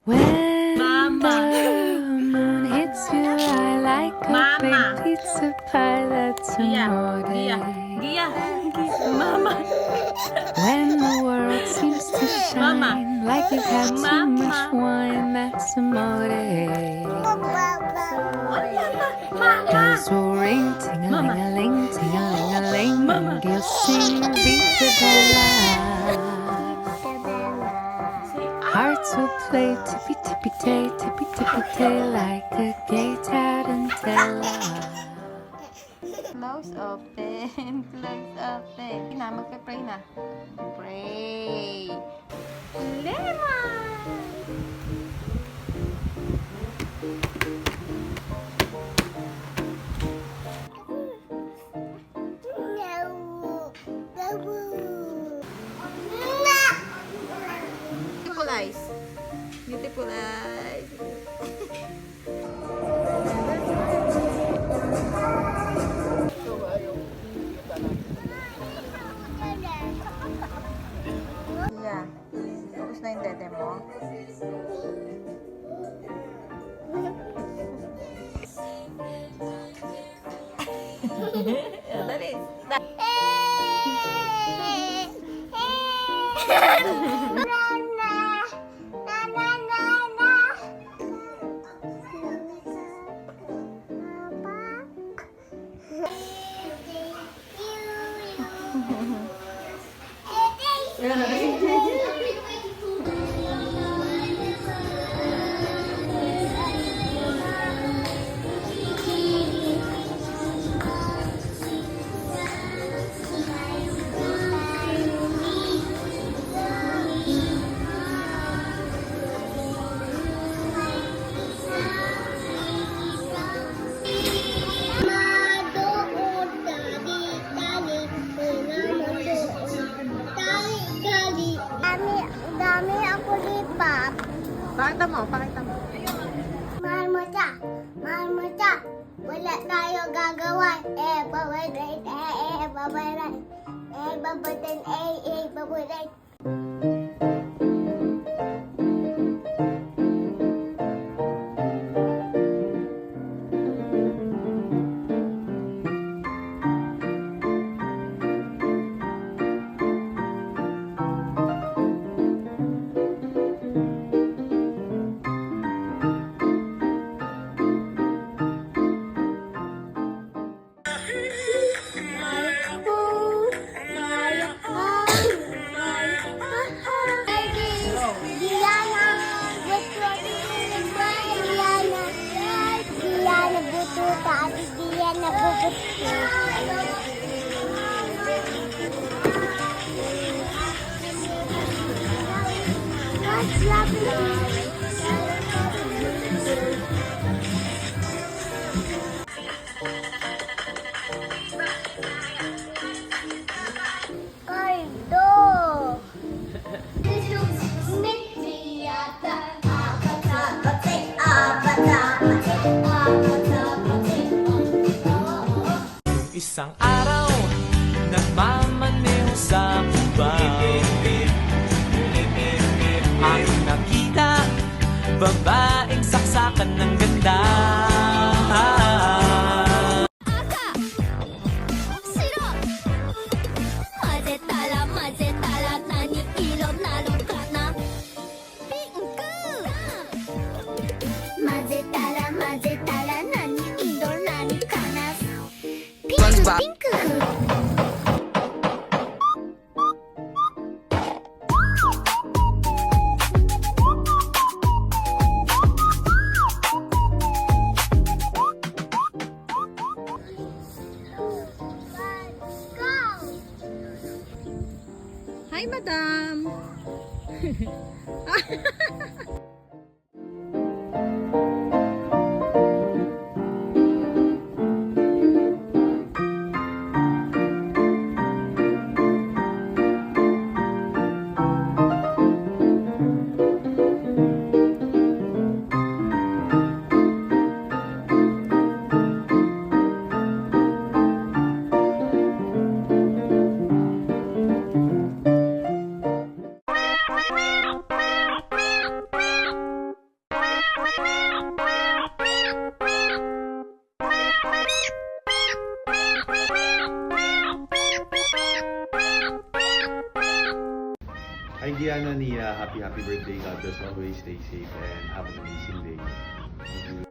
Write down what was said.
When Mama. the moon hits your eye like a Mama. big pizza pie, that's Gia, amore. Gia, Gia. Mama. When the world seems to shine Mama. like you've had too Mama. much wine, that's amore. Bells will ring, ting-a-ling-a-ling, ting-a-ling-a-ling, Mama. and you'll sing Vita Bella. Hearts will play tippy-tippy-tay, tippy-tippy-tay, like a gay tarantella. Close open. Close open. Na, magpe-pray na. Pray. Lemon. Beautiful eyes. Beautiful eyes. Yeah. Tapos na yung dede mo. Dali. Dami ako lipat. Pakita mo, pakita mo. Mahal mo siya. Mahal mo siya. Wala tayo gagawa. Babaday. Babaday. Babaday. Babaday. Cardo! Isang araw, nagmamaneho sa Cuba. Ang nakita, babaeng saksakan ng ganda. Hi, madam. Meow. Gianna Nia, happy birthday. God bless always. Stay safe and have an amazing day. Thank you.